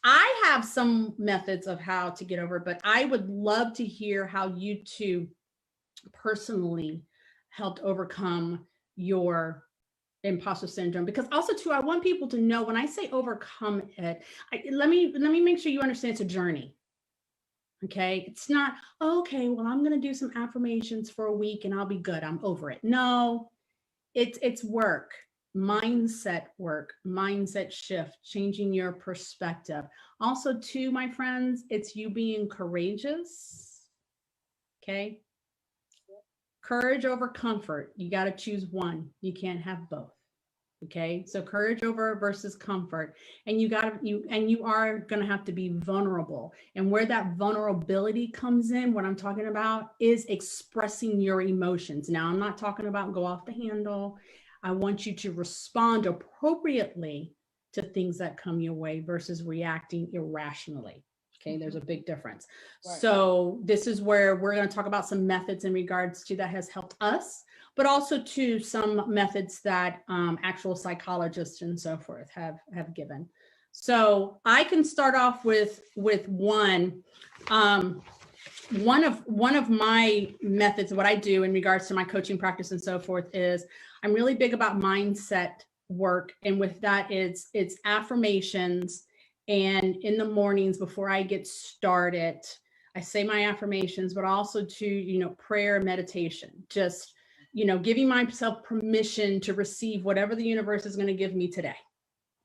I have some methods of how to get over it, but I would love to hear how you two personally helped overcome your imposter syndrome, because also too, I want people to know when I say overcome it, let me make sure you understand it's a journey. Okay. It's not, okay, well, I'm going to do some affirmations for a week and I'll be good. I'm over it. No, it's work, work, mindset shift, changing your perspective. Also too, my friends, it's you being courageous. Okay. Courage over comfort. You got to choose one. You can't have both. Okay. So courage over versus comfort. And you are going to have to be vulnerable. And where that vulnerability comes in, what I'm talking about is expressing your emotions. Now, I'm not talking about go off the handle. I want you to respond appropriately to things that come your way versus reacting irrationally. Okay, there's a big difference. Right. So this is where we're going to talk about some methods in regards to that has helped us, but also to some methods that actual psychologists and so forth have given. So I can start off with one. One of my methods, what I do in regards to my coaching practice and so forth, is I'm really big about mindset work, and with that, it's affirmations. And in the mornings before I get started, I say my affirmations, but also to, prayer, meditation, just, giving myself permission to receive whatever the universe is going to give me today.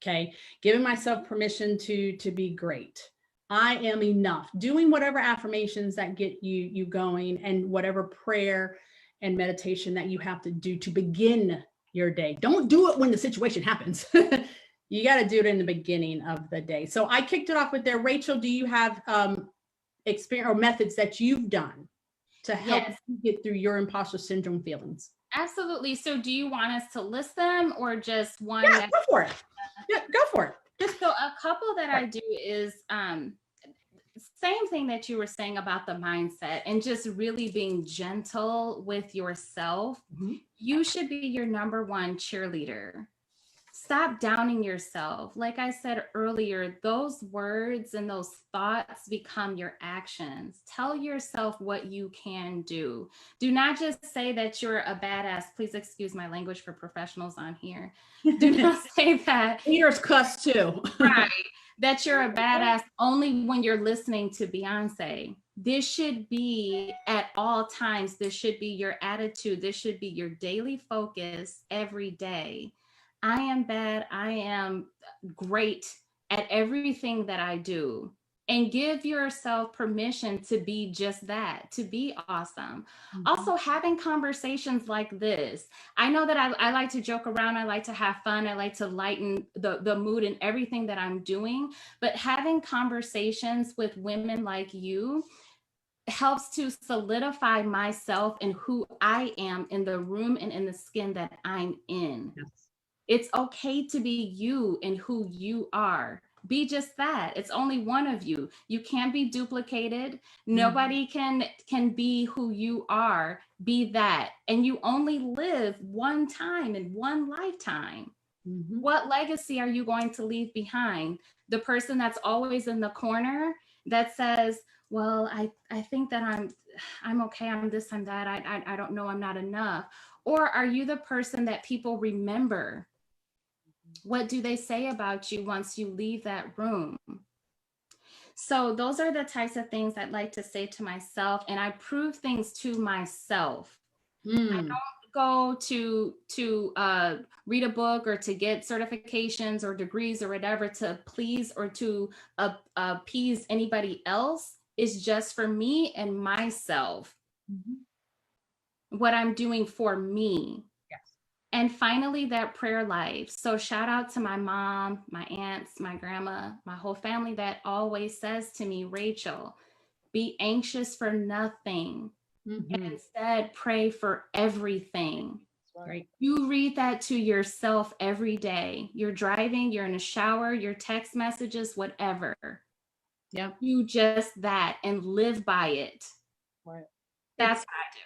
Okay. Giving myself permission to be great. I am enough. Doing whatever affirmations that get you going, and whatever prayer and meditation that you have to do to begin your day. Don't do it when the situation happens. You got to do it in the beginning of the day. So I kicked it off with there. Rachel, do you have experience or methods that you've done to help you get through your imposter syndrome feelings? Absolutely. So do you want us to list them or just one? Yeah, go for it. Yeah, go for it. So a couple that I do is same thing that you were saying about the mindset and just really being gentle with yourself. Mm-hmm. You should be your number one cheerleader. Stop downing yourself. Like I said earlier, those words and those thoughts become your actions. Tell yourself what you can do. Do not just say that you're a badass. Please excuse my language for professionals on here. Do not say that. Haters cuss too. Right. That you're a badass only when you're listening to Beyonce. This should be at all times. This should be your attitude. This should be your daily focus every day. I am bad. I am great at everything that I do. And give yourself permission to be just that, to be awesome. Mm-hmm. Also, having conversations like this. I know that I like to joke around. I like to have fun. I like to lighten the mood in everything that I'm doing. But having conversations with women like you helps to solidify myself and who I am in the room and in the skin that I'm in. Yes. It's okay to be you and who you are. Be just that. It's only one of you. You can't be duplicated. Nobody can be who you are. Be that. And you only live one time in one lifetime. Mm-hmm. What legacy are you going to leave behind? The person that's always in the corner that says, well, I think that I'm okay. I'm this, I'm that. I don't know. I'm not enough. Or are you the person that people remember? What do they say about you once you leave that room? So those are the types of things I'd like to say to myself, and I prove things to myself. I don't go to read a book or to get certifications or degrees or whatever to please or to appease anybody else. It's just for me and myself. Mm-hmm. What I'm doing for me. And finally, that prayer life. So shout out to my mom, my aunts, my grandma, my whole family that always says to me, Rachel, be anxious for nothing. Mm-hmm. And instead pray for everything. Right. You read that to yourself every day. You're driving, you're in a shower, your text messages, whatever. Yeah. You just that and live by it. Right. That's what I do.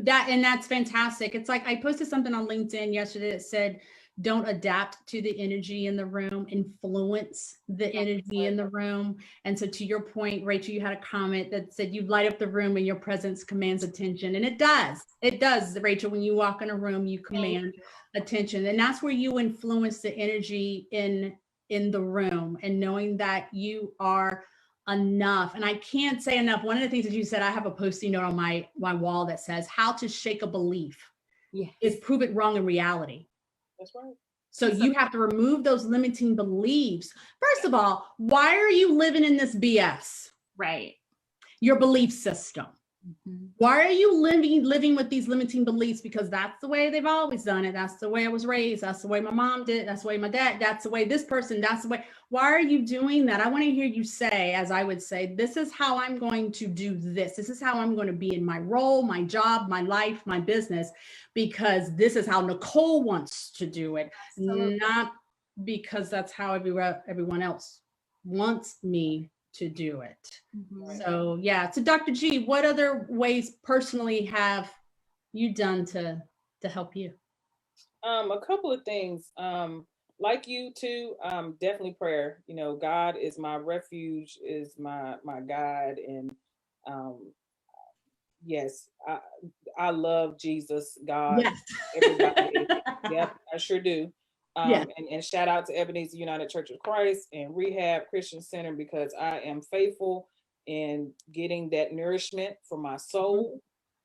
That's fantastic. It's like I posted something on LinkedIn yesterday that said, Don't adapt to the energy in the room, influence the energy in the room. And so to your point, Rachel, you had a comment that said you light up the room and your presence commands attention. And it does, Rachel. When you walk in a room, you command attention. And that's where you influence the energy in the room, and knowing that you are enough. And I can't say enough. One of the things that you said, I have a post-it note on my wall that says, how to shake a belief is prove it wrong in reality. That's right. So you have to remove those limiting beliefs. First of all, why are you living in this BS? Right. Your belief system. Mm-hmm. Why are you living with these limiting beliefs? Because that's the way they've always done it. That's the way I was raised. That's the way my mom did. That's the way my dad, that's the way this person, that's the way. Why are you doing that? I want to hear you say, as I would say, this is how I'm going to do this. This is how I'm going to be in my role, my job, my life, my business, because this is how Nicole wants to do it. Absolutely. Not because that's how everyone else wants me to do it. Mm-hmm. So yeah. So Dr. G, what other ways personally have you done to help you? A couple of things. Like you too, definitely prayer. You know, God is my refuge, is my God, and yes, I love Jesus, God, yes. Everybody. Yep, I sure do. Yes. And shout out to Ebenezer United Church of Christ and Rehab Christian Center, because I am faithful in getting that nourishment for my soul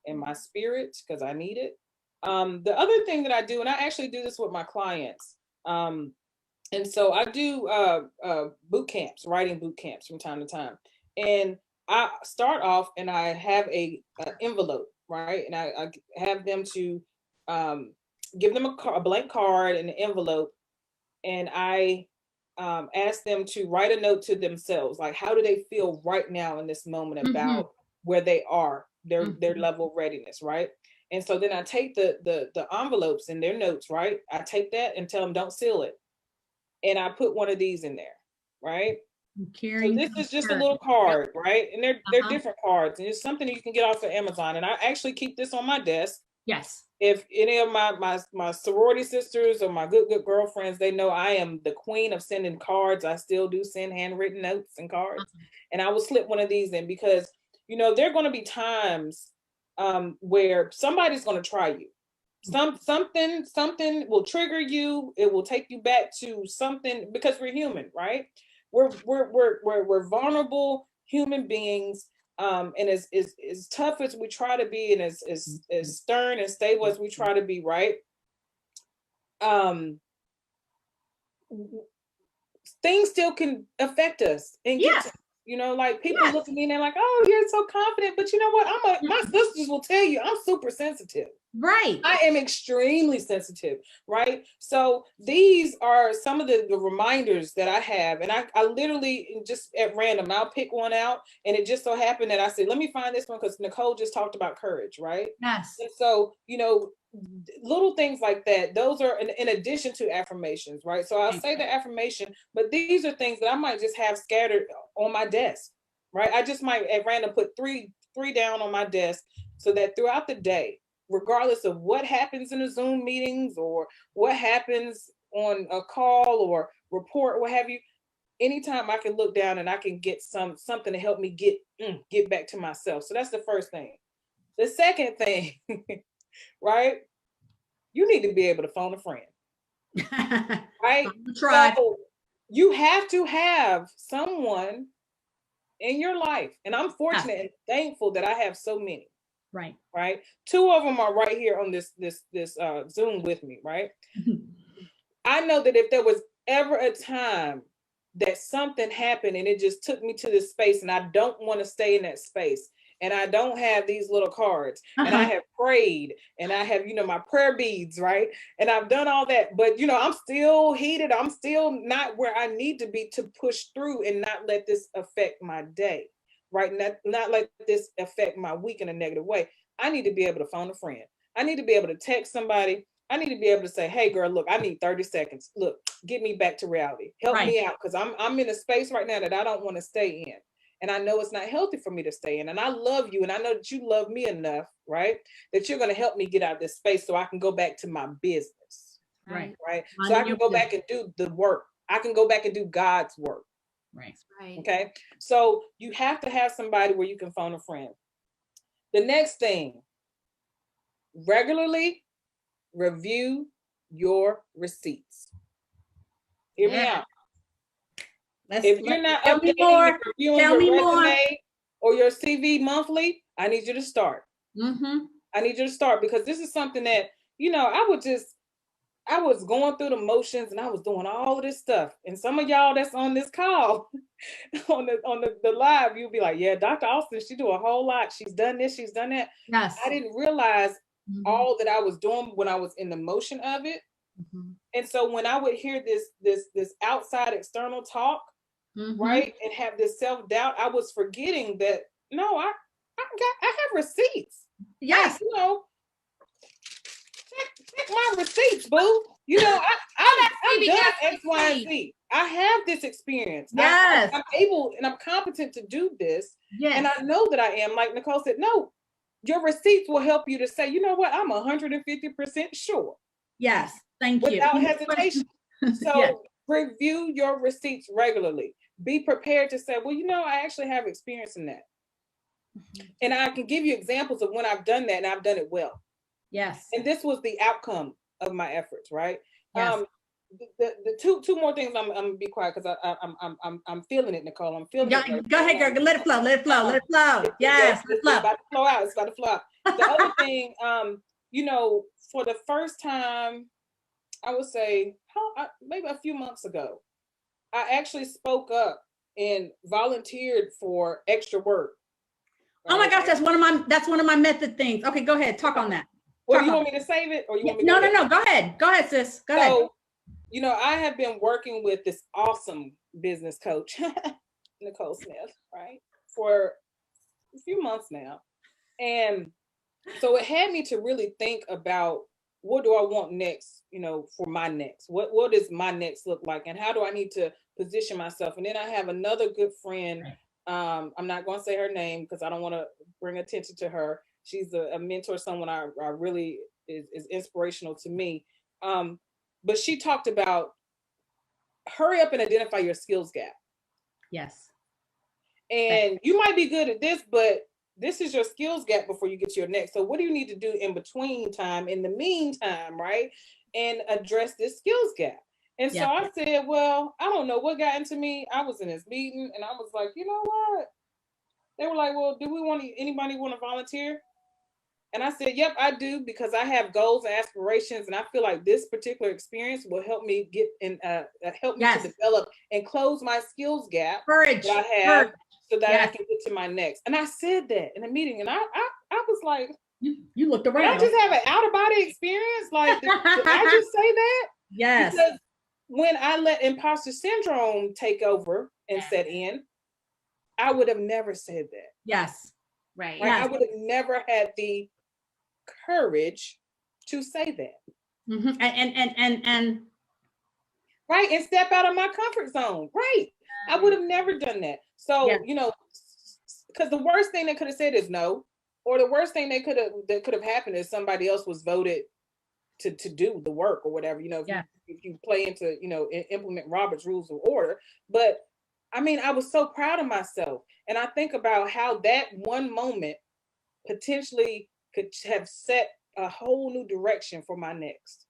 and my spirit, because I need it. The other thing that I do, and I actually do this with my clients, and so I do boot camps, writing boot camps from time to time. And I start off and I have a envelope, right? And I have them to give them a blank card and an envelope, and I ask them to write a note to themselves, like how do they feel right now in this moment about where they are, their level of readiness, right? And so then I take the envelopes and their notes, right? I take that and tell them don't seal it, and I put one of these in there, right? So this is just a little card, right? And they're different cards, and it's something you can get off of Amazon. And I actually keep this on my desk. Yes. If any of my sorority sisters or my good girlfriends, they know I am the queen of sending cards. I still do send handwritten notes and cards. And I will slip one of these in, because, you know, there are going to be times where somebody's going to try you. Something will trigger you. It will take you back to something, because we're human, right? We're vulnerable human beings. And as tough as we try to be, and as stern and stable as we try to be, right? Things still can affect us and get to, you know, like people look at me and they're like, oh, you're so confident. But you know what? My sisters will tell you I'm super sensitive. Right. I am extremely sensitive, right? So these are some of the reminders that I have. And I literally just at random, I'll pick one out. And it just so happened that I said, let me find this one, because Nicole just talked about courage, right? Yes. And so, you know, little things like that, those are in addition to affirmations, right? So I'll say the affirmation, but these are things that I might just have scattered on my desk, right? I just might at random put three down on my desk, so that throughout the day, regardless of what happens in the Zoom meetings or what happens on a call or report, what have you, anytime I can look down and I can get something to help me get back to myself. So that's the first thing. The second thing, right? You need to be able to phone a friend, right? So you have to have someone in your life. And I'm fortunate and thankful that I have so many. Right. Two of them are right here on this Zoom with me, right? I know that if there was ever a time that something happened and it just took me to this space, and I don't want to stay in that space, and I don't have these little cards, and I have prayed, and I have, you know, my prayer beads, right? And I've done all that, but, you know, I'm still heated. I'm still not where I need to be to push through and not let this affect my day, right? Not let this affect my week in a negative way. I need to be able to phone a friend. I need to be able to text somebody. I need to be able to say, hey girl, look, I need 30 seconds. Look, get me back to reality. Help me out, because I'm in a space right now that I don't want to stay in. And I know it's not healthy for me to stay in. And I love you. And I know that you love me enough, right? That you're going to help me get out of this space so I can go back to my business. Right. Right. So Minding I can your go business. back and do the work. I can go back and do God's work. Right. Right. Okay. So you have to have somebody where you can phone a friend. The next thing, regularly review your receipts. Hear me out. If you're not tell me updating more. and reviewing Tell me your more. resume or your CV monthly, I need you to start. Mm-hmm. I need you to start, because this is something that, I was going through the motions and I was doing all of this stuff. And some of y'all that's on this call, on the live, you'll be like, yeah, Dr. Austin, she do a whole lot. She's done this, she's done that. Yes. I didn't realize Mhm. all that I was doing when I was in the motion of it. Mhm. And so when I would hear this outside external talk, Mhm. right, and have this self-doubt, I was forgetting that no, I have receipts. Yes. Like, check my receipts, boo. I've done X, Y, and Z. I have this experience. Yes. I'm able and I'm competent to do this. Yes. And I know that I am. Like Nicole said, no, your receipts will help you to say, you know what, I'm 150% sure. Yes. Thank you. Without hesitation. So yes. Review your receipts regularly. Be prepared to say, well, I actually have experience in that. And I can give you examples of when I've done that and I've done it well. Yes. And this was the outcome of my efforts, right? Yes. The two more things, I'm gonna be quiet because I'm feeling it, Nicole. I'm feeling it. Right. Go ahead, girl. Let it flow. Let it flow. Let it flow. Yes. It's about to flow out. It's about to flow out. The other thing, for the first time, I would say maybe a few months ago, I actually spoke up and volunteered for extra work. Right? Oh my gosh, that's one of my method things. Okay, go ahead. Talk on that. Well, you want me to save it, or you want me? No. Go ahead. Go ahead, sis. Go ahead. I have been working with this awesome business coach, Nicole Smith, right, for a few months now. And so it had me to really think about, what do I want next, for my next? What does my next look like? And how do I need to position myself? And then I have another good friend. I'm not going to say her name because I don't want to bring attention to her. She's a mentor, someone I really is inspirational to me. But she talked about, hurry up and identify your skills gap. Yes. And you might be good at this, but this is your skills gap before you get to your next. So what do you need to do in between time, in the meantime, right? And address this skills gap. And so I said, well, I don't know what got into me. I was in this meeting and I was like, you know what? They were like, well, do we want anybody want to volunteer? And I said, yep, I do, because I have goals and aspirations. And I feel like this particular experience will help me get in, help me to develop and close my skills gap that I have, so that I can get to my next. And I said that in a meeting, and I was like, you looked around. Did I just have an out of body experience? Like, did I just say that? Yes. Because when I let imposter syndrome take over and set in, I would have never said that. Yes. Right. I would have never had the courage to say that. Mm-hmm. And right, and step out of my comfort zone. Right. I would have never done that. So, because the worst thing they could have said is no, or the worst thing that could have happened is somebody else was voted to do the work or whatever, if you play into, implement Robert's rules of order. But I mean, I was so proud of myself. And I think about how that one moment potentially could have set a whole new direction for my next.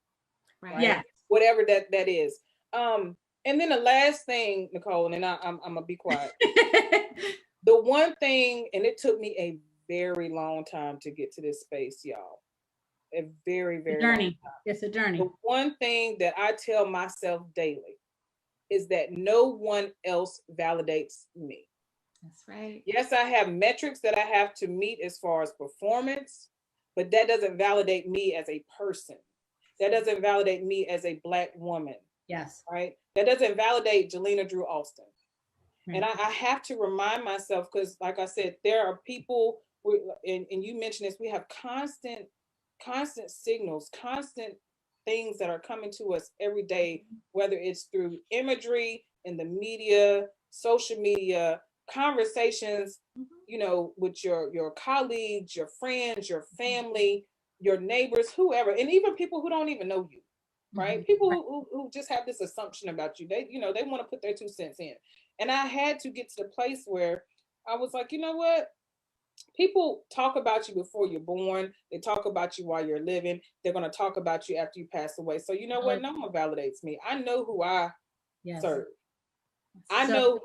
Right. Yeah. Whatever that is. And then the last thing, Nicole, and then I'm gonna be quiet. The one thing, and it took me a very long time to get to this space, y'all. A very, very journey. Long time. It's a journey. The one thing that I tell myself daily is that no one else validates me. That's right. Yes, I have metrics that I have to meet as far as performance, but that doesn't validate me as a person. That doesn't validate me as a Black woman. Yes. Right? That doesn't validate Jelena Drew Austin. Right. And I have to remind myself, because like I said, there are people, and you mentioned this, we have constant signals, constant things that are coming to us every day, whether it's through imagery in the media, social media, conversations, with your colleagues, your friends, your family, your neighbors, whoever, and even people who don't even know you. right? People who just have this assumption about you. They, you know, they want to put their 2 cents in. And I had to get to the place where I was like, you know what? People talk about you before you're born. They talk about you while you're living. They're going to talk about you after you pass away. So you know what? No one validates me. I know who I serve. I know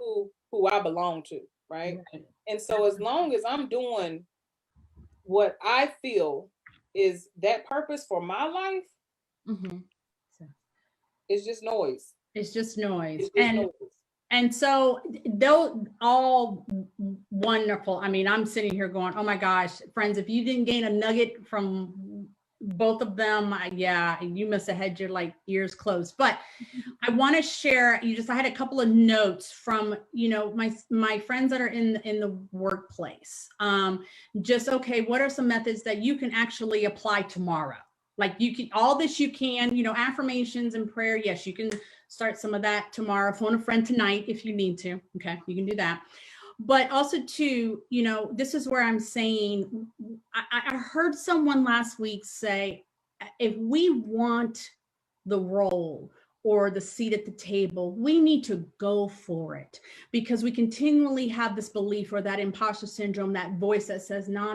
who I belong to, right? And so as long as I'm doing what I feel is that purpose for my life, it's just noise. It's just noise. It's just noise. And so those all wonderful. I mean, I'm sitting here going, oh my gosh, friends, if you didn't gain a nugget from both of them, yeah, you must have had your like ears closed. But I want to share, I had a couple of notes from, you know, my friends that are in the workplace. Just, okay, what are some methods that you can actually apply tomorrow? Like you can, all this you can, you know, affirmations and prayer. Yes, you can start some of that tomorrow. Phone a friend tonight if you need to. Okay, you can do that. But also too, you know, this is where I'm saying, I heard someone last week say, if we want the role or the seat at the table, we need to go for it, because we continually have this belief or that imposter syndrome, that voice that says, no,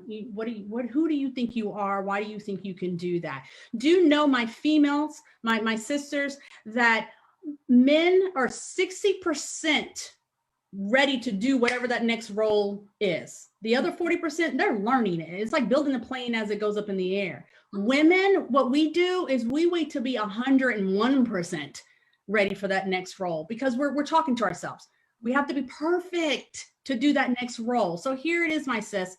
who do you think you are? Why do you think you can do that? Do know, my females, my sisters, that men are 60% ready to do whatever that next role is. The other 40%, they're learning it. It's like building a plane as it goes up in the air. Women, what we do is we wait to be 101% ready for that next role, because we're talking to ourselves. We have to be perfect to do that next role. So here it is, my sis,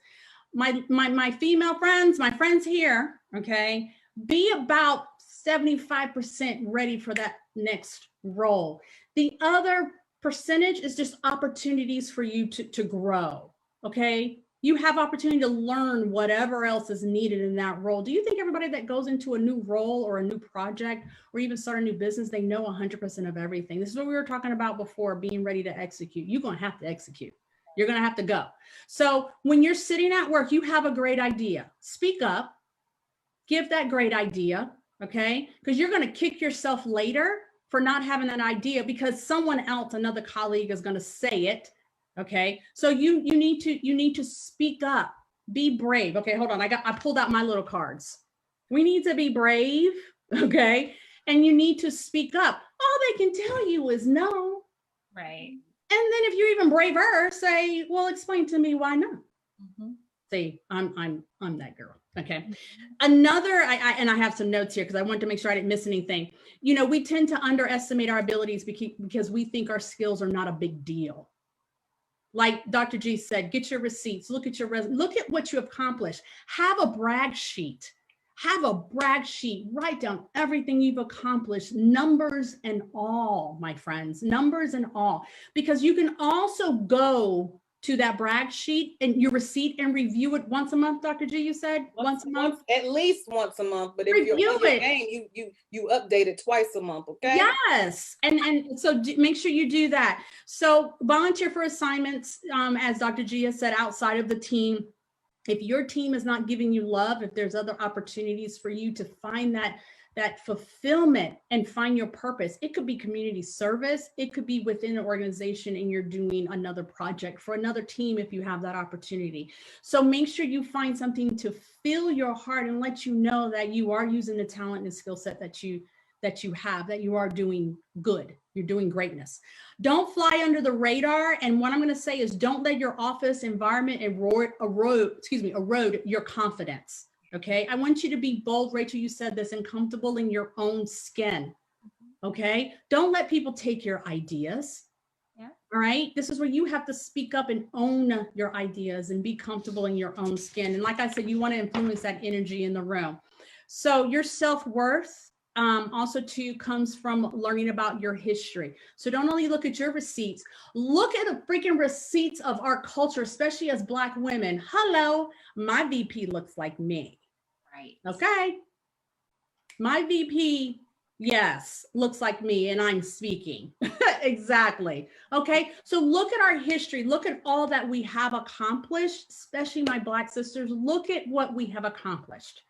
my female friends, my friends here, okay, be about 75% ready for that next role. The other percentage is just opportunities for you to grow, okay? You have opportunity to learn whatever else is needed in that role. Do you think everybody that goes into a new role or a new project or even start a new business, they know 100% of everything? This is what we were talking about before, being ready to execute. You're going to have to execute. You're going to have to go. So when you're sitting at work, you have a great idea. Speak up, give that great idea, okay? Because you're going to kick yourself later for not having that idea, because someone else, another colleague, is going to say it. Okay, so you need to speak up, be brave. Okay, hold on, I pulled out my little cards. We need to be brave, okay, and you need to speak up. All they can tell you is no, right? And then if you're even braver, say, well, explain to me why not. See, I'm that girl. Okay. Another, I have some notes here because I wanted to make sure I didn't miss anything. You know, we tend to underestimate our abilities because we think our skills are not a big deal. Like Dr. G said, get your receipts, look at your resume, look at what you accomplished. Have a brag sheet. Have a brag sheet. Write down everything you've accomplished, numbers and all, my friends, numbers and all. Because you can also go to that brag sheet and your receipt and review it once a month. Dr. G, you said once a month? At least once a month. But if review you're on your game, you update it twice a month, okay? Yes. And so make sure you do that. So volunteer for assignments, as Dr. G has said, outside of the team. If your team is not giving you love, if there's other opportunities for you to find that fulfillment and find your purpose, it could be community service, it could be within an organization and you're doing another project for another team if you have that opportunity. So make sure you find something to fill your heart and let you know that you are using the talent and skill set that you have, that you are doing good, you're doing greatness. Don't fly under the radar. And what I'm going to say is don't let your office environment erode your confidence. Okay. I want you to be bold. Rachel, you said this, and comfortable in your own skin. Okay. Don't let people take your ideas. Yeah. All right. This is where you have to speak up and own your ideas and be comfortable in your own skin. And like I said, you want to influence that energy in the room. So your self-worth also too comes from learning about your history. So don't only look at your receipts, look at the freaking receipts of our culture, especially as Black women. Hello, my VP looks like me. Right. Okay. My VP, yes, looks like me and I'm speaking. Exactly. Okay. So look at our history. Look at all that we have accomplished, especially my Black sisters. Look at what we have accomplished.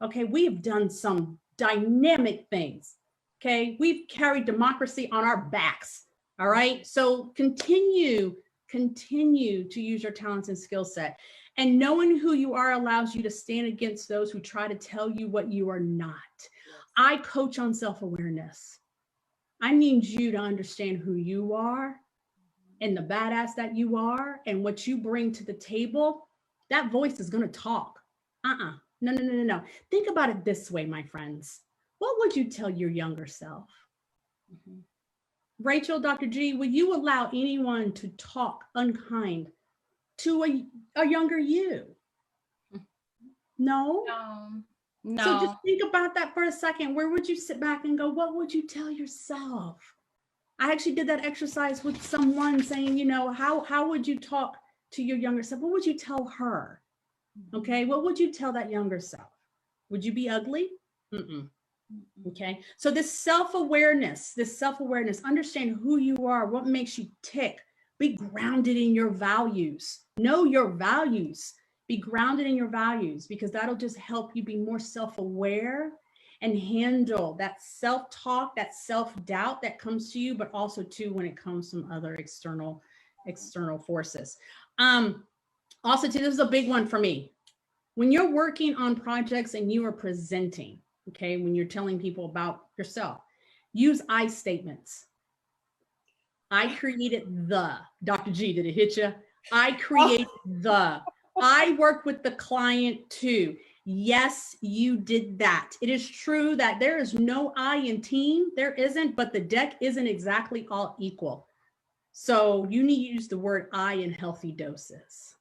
Okay. We have done some dynamic things. Okay. We've carried democracy on our backs. All right. So continue to use your talents and skill set. And knowing who you are allows you to stand against those who try to tell you what you are not. I coach on self-awareness. I need you to understand who you are and the badass that you are and what you bring to the table. That voice is going to talk. No. Think about it this way, my friends. What would you tell your younger self? Rachel, Dr. G, will you allow anyone to talk unkind to a younger you? No? No. So just think about that for a second. Where would you sit back and go, what would you tell yourself? I actually did that exercise with someone saying, you know, how would you talk to your younger self? What would you tell her? Okay, what would you tell that younger self? Would you be ugly? Okay, so this self-awareness, understand who you are, what makes you tick, be grounded in your values, know your values, be grounded in your values, because that'll just help you be more self-aware and handle that self-talk, that self-doubt that comes to you, but also too when it comes from other external forces. Also too, this is a big one for me. When you're working on projects and you are presenting, okay, when you're telling people about yourself, use I statements. I created the, Dr. G, did it hit you? I created the, I worked with the client too. Yes, you did that. It is true that there is no I in team. There isn't, but the deck isn't exactly all equal. So you need to use the word I in healthy doses.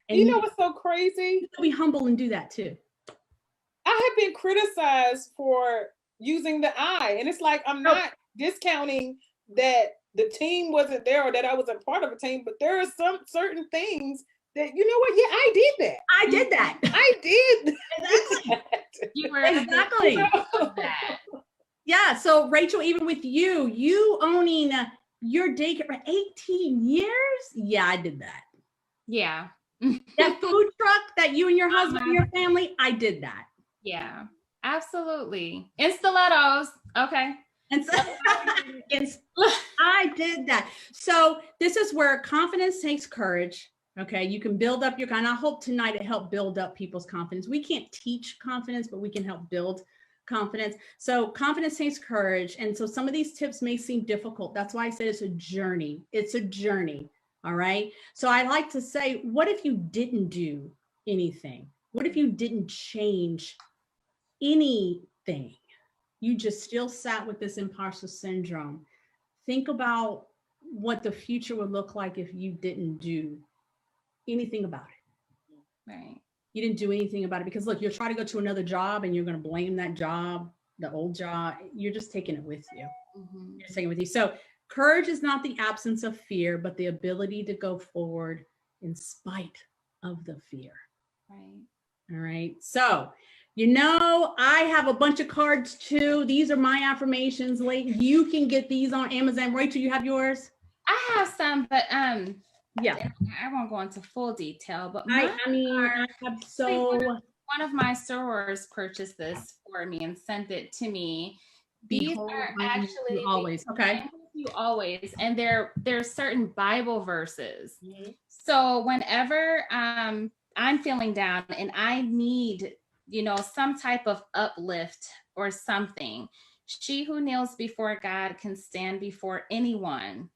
And you know what's so crazy? Be humble and do that too. I have been criticized for using the I, and it's like, I'm not discounting that the team wasn't there or that I wasn't part of a team, but there are some certain things that, you know what? Yeah, I did that. I did that. I did. Exactly. You were exactly. that. Yeah. So Rachel, even with you owning your daycare for 18 years. Yeah, I did that. Yeah. That food truck that you and your husband and your family, I did that. Yeah, absolutely. In stilettos. Okay. And so I did that. So this is where confidence takes courage. Okay. You can build up your kind. I hope tonight it helped build up people's confidence. We can't teach confidence, but we can help build confidence. So confidence takes courage. And so some of these tips may seem difficult. That's why I said it's a journey. It's a journey. All right. So I like to say, what if you didn't do anything? What if you didn't change anything? You just still sat with this imposter syndrome. Think about what the future would look like if you didn't do anything about it. Right. You didn't do anything about it, because look, you're trying to go to another job and you're going to blame that job, the old job. You're just taking it with you. You're just taking it with you. So courage is not the absence of fear, but the ability to go forward in spite of the fear. Right. All right. So, you know, I have a bunch of cards too. These are my affirmations. You can get these on Amazon. Rachel, you have yours? I have some, but yeah, I won't go into full detail. But I have so. One of my sorors purchased this for me and sent it to me. These are actually always okay. You always, and there's certain Bible verses. So whenever I'm feeling down and I need, you know, some type of uplift or something, she who kneels before God can stand before anyone.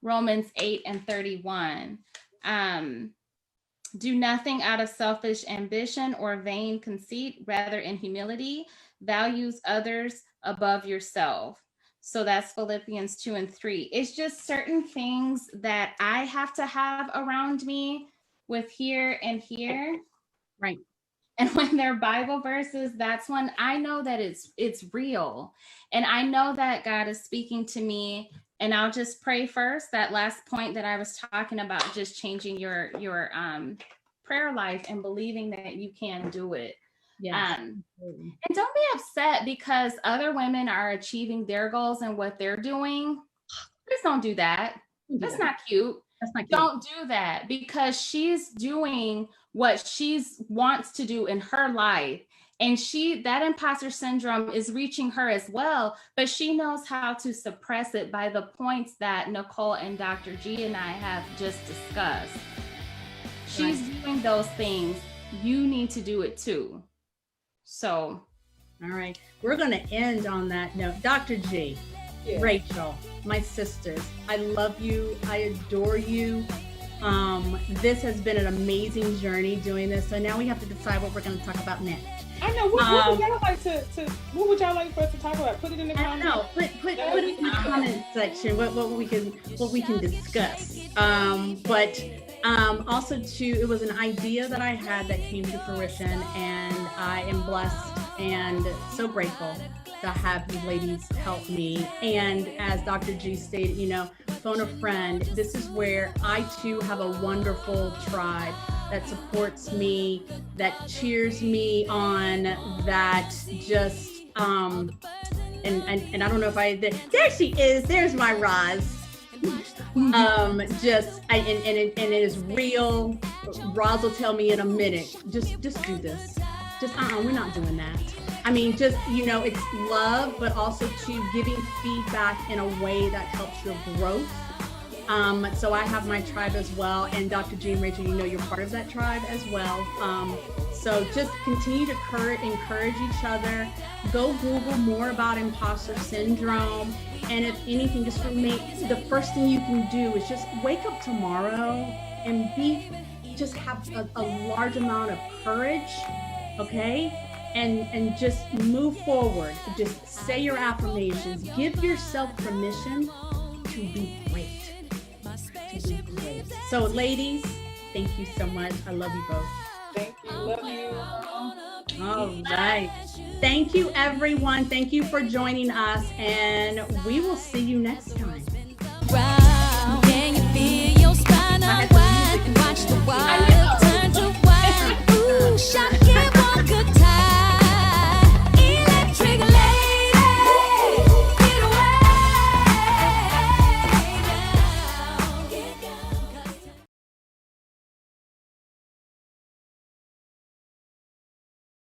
Romans 8:31. Do nothing out of selfish ambition or vain conceit, rather in humility, values others above yourself. So that's Philippians 2:3. It's just certain things that I have to have around me with here and here. Right. And when they're Bible verses, that's when I know that it's real. And I know that God is speaking to me. And I'll just pray first. That last point that I was talking about, just changing your prayer life and believing that you can do it. Yeah. And don't be upset because other women are achieving their goals and what they're doing. Please don't do that. That's not cute. That's not cute. Don't do that, because she's doing what she wants to do in her life. And that imposter syndrome is reaching her as well, but she knows how to suppress it by the points that Nicole and Dr. G and I have just discussed. She's doing those things. You need to do it too. So. All right. We're going to end on that note. Dr. G, Rachel, my sisters, I love you. I adore you. This has been an amazing journey doing this. So now we have to decide what we're going to talk about next. I know. What would y'all like what would y'all like for us to talk about? Put it in the comments. I don't know. Put it in the comment section what we can discuss. But also too, it was an idea that I had that came to fruition, and I am blessed and so grateful to have you ladies help me. And as Dr. G stated, you know, phone a friend. This is where I too have a wonderful tribe that supports me, that cheers me on, that just and I don't know if there she is. There's my Roz. And it is real. Roz will tell me in a minute. Just do this. We're not doing that. I mean, just, you know, it's love, but also to giving feedback in a way that helps your growth. So I have my tribe as well, and Dr. G and Rachel, you know, you're part of that tribe as well. So just continue to encourage each other. Go Google more about imposter syndrome. And if anything, just the first thing you can do is just wake up tomorrow and have a large amount of courage, okay? And just move forward. Just say your affirmations. Give yourself permission to be great. So ladies, thank you so much. I love you both. Thank you. Love you. All right. Thank you, everyone. Thank you for joining us, and we will see you next time.